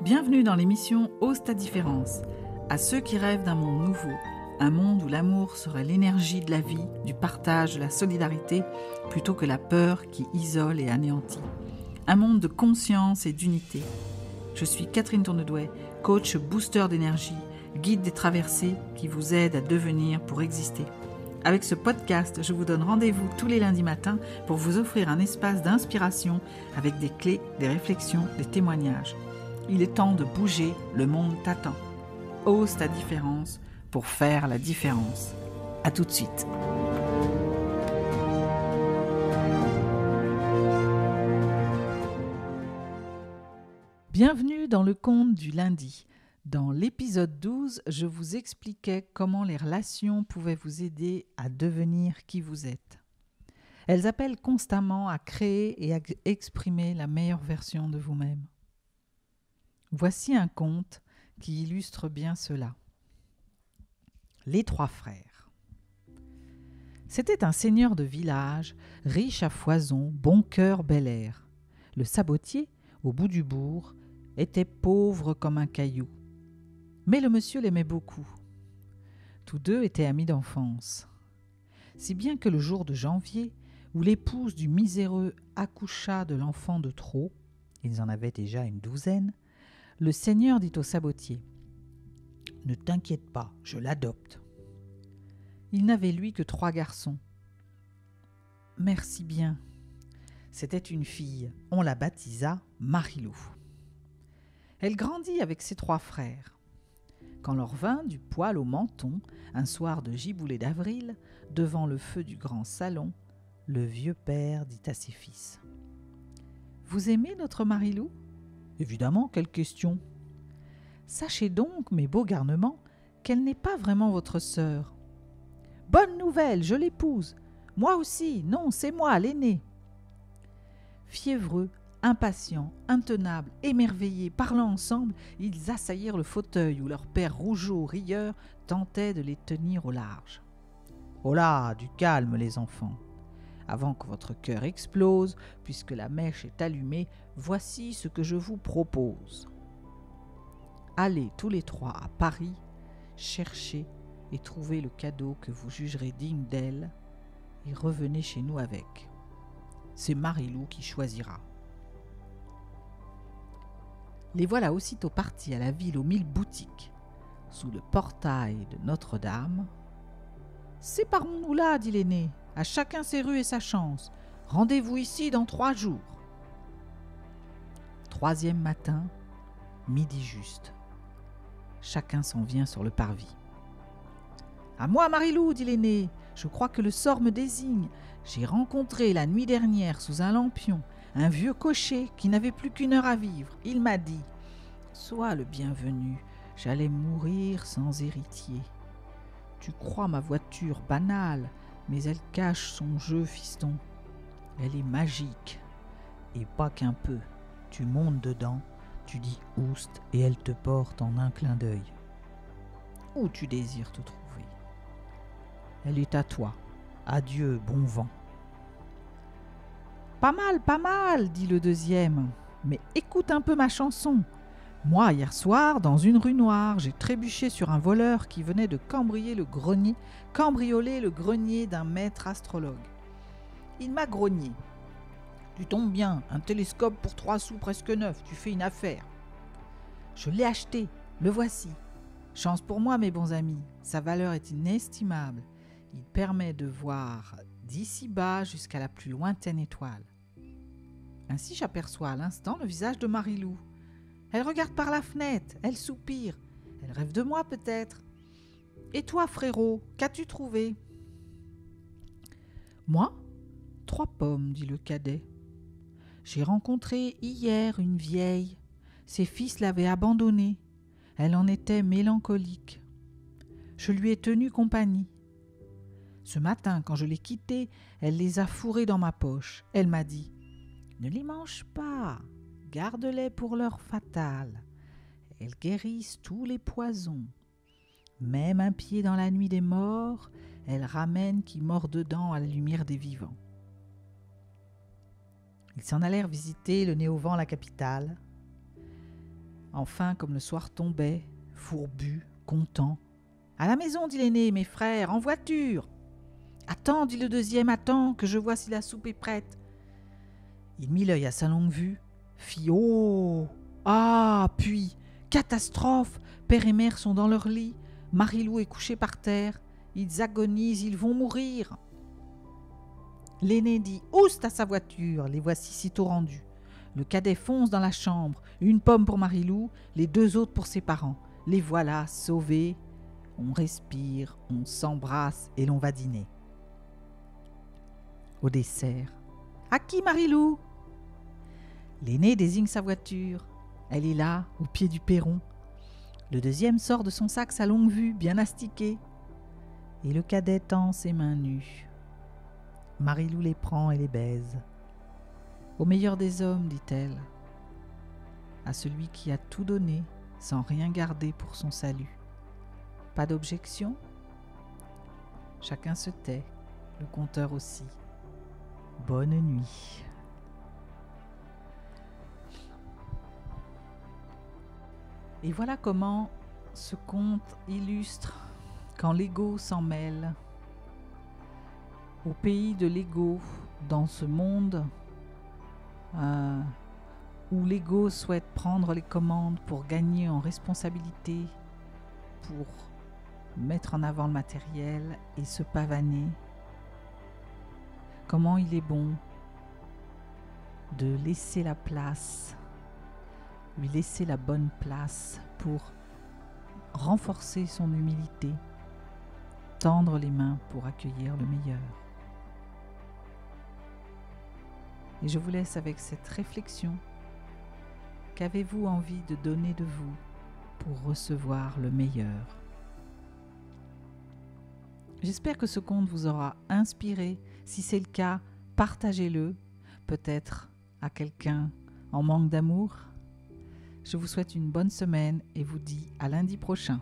Bienvenue dans l'émission Ose ta différence. À ceux qui rêvent d'un monde nouveau, un monde où l'amour serait l'énergie de la vie, du partage, de la solidarité, plutôt que la peur qui isole et anéantit. Un monde de conscience et d'unité. Je suis Catherine Tournedouet, coach booster d'énergie, guide des traversées qui vous aide à devenir pour exister. Avec ce podcast, je vous donne rendez-vous tous les lundis matins pour vous offrir un espace d'inspiration avec des clés, des réflexions, des témoignages. Il est temps de bouger, le monde t'attend. Ose ta différence pour faire la différence. À tout de suite. Bienvenue dans le conte du lundi. Dans l'épisode 12, je vous expliquais comment les relations pouvaient vous aider à devenir qui vous êtes. Elles appellent constamment à créer et à exprimer la meilleure version de vous-même. Voici un conte qui illustre bien cela. Les trois frères. C'était un seigneur de village, riche à foison, bon cœur, bel air. Le sabotier, au bout du bourg, était pauvre comme un caillou. Mais le monsieur l'aimait beaucoup. Tous deux étaient amis d'enfance. Si bien que le jour de janvier, où l'épouse du miséreux accoucha de l'enfant de trop, ils en avaient déjà une douzaine, le seigneur dit au sabotier : « Ne t'inquiète pas, je l'adopte. » Il n'avait lui que 3 garçons. « Merci bien. » C'était une fille. On la baptisa Marilou. Elle grandit avec ses 3 frères. Quand leur vint du poil au menton, un soir de giboulée d'avril, devant le feu du grand salon, le vieux père dit à ses fils : « Vous aimez notre Marilou ? » « Évidemment, quelle question ! Sachez donc, mes beaux garnements, qu'elle n'est pas vraiment votre sœur. »« Bonne nouvelle, je l'épouse. Moi aussi, non, c'est moi, l'aîné. » Fiévreux, impatients, intenables, émerveillés, parlant ensemble, ils assaillirent le fauteuil où leur père rougeaud, rieur, tentait de les tenir au large. « Oh là, du calme, les enfants. Avant que votre cœur explose, puisque la mèche est allumée, voici ce que je vous propose. Allez tous les 3 à Paris, cherchez et trouvez le cadeau que vous jugerez digne d'elle, et revenez chez nous avec. C'est Marilou qui choisira. » Les voilà aussitôt partis à la ville aux 1000 boutiques. Sous le portail de Notre-Dame. « Séparons-nous là, dit l'aîné. À chacun ses rues et sa chance. Rendez-vous ici dans 3 jours. » 3e matin, midi juste. Chacun s'en vient sur le parvis. « À moi, Marilou, dit l'aîné. Je crois que le sort me désigne. J'ai rencontré la nuit dernière sous un lampion un vieux cocher qui n'avait plus qu'1 heure à vivre. Il m'a dit : « Sois le bienvenu, j'allais mourir sans héritier. Tu crois ma voiture banale, mais elle cache son jeu, fiston. Elle est magique, et pas qu'un peu. Tu montes dedans, tu dis oust, et elle te porte en un clin d'œil. Où tu désires te trouver. Elle est à toi. Adieu, bon vent. » « Pas mal, dit le 2e. Mais écoute un peu ma chanson. Moi, hier soir, dans une rue noire, j'ai trébuché sur un voleur qui venait de cambrioler le grenier d'un maître astrologue. Il m'a grogné. « Tu tombes bien, un télescope pour 3 sous presque neuf, tu fais une affaire. » Je l'ai acheté, le voici. Chance pour moi, mes bons amis, sa valeur est inestimable. Il permet de voir d'ici bas jusqu'à la plus lointaine étoile. Ainsi j'aperçois à l'instant le visage de Marilou. Elle regarde par la fenêtre, elle soupire, elle rêve de moi peut-être. Et toi, frérot, qu'as-tu trouvé ? Moi ? 3 pommes, dit le cadet. J'ai rencontré hier une vieille. Ses fils l'avaient abandonnée. Elle en était mélancolique. Je lui ai tenu compagnie. Ce matin, quand je l'ai quittée, elle les a fourrés dans ma poche. Elle m'a dit : « Ne les mange pas, garde-les pour l'heure fatale. Elles guérissent tous les poisons. Même un pied dans la nuit des morts, elles ramènent qui mord dedans à la lumière des vivants. » Ils s'en allèrent visiter le nez au vent la capitale. Enfin, comme le soir tombait, fourbu, content. « À la maison, dit l'aîné, mes frères, en voiture !»« Attends, dit le deuxième, attends, que je vois si la soupe est prête. » Il mit l'œil à sa longue vue, fit « Oh ! Ah !» Puis « Catastrophe ! Père et mère sont dans leur lit, Marilou est couchée par terre, ils agonisent, ils vont mourir. » L'aîné dit « Oust à sa voiture !» Les voici sitôt rendus. Le cadet fonce dans la chambre, une pomme pour Marilou, les 2 autres pour ses parents. Les voilà sauvés. On respire, on s'embrasse et l'on va dîner. Au dessert. « À qui, Marilou ?» L'aîné désigne sa voiture. Elle est là, au pied du perron. Le deuxième sort de son sac sa longue vue, bien astiquée. Et le cadet tend ses mains nues. Marilou les prend et les baise. « Au meilleur des hommes, dit-elle, à celui qui a tout donné sans rien garder pour son salut. Pas d'objection ? » Chacun se tait, le conteur aussi. Bonne nuit. Et voilà comment ce conte illustre quand l'ego s'en mêle. Au pays de l'ego, dans ce monde où l'ego souhaite prendre les commandes pour gagner en responsabilité, pour mettre en avant le matériel et se pavaner, comment il est bon de laisser la place, lui laisser la bonne place pour renforcer son humilité, tendre les mains pour accueillir le meilleur. Et je vous laisse avec cette réflexion. Qu'avez-vous envie de donner de vous pour recevoir le meilleur ? J'espère que ce conte vous aura inspiré. Si c'est le cas, partagez-le, peut-être à quelqu'un en manque d'amour. Je vous souhaite une bonne semaine et vous dis à lundi prochain.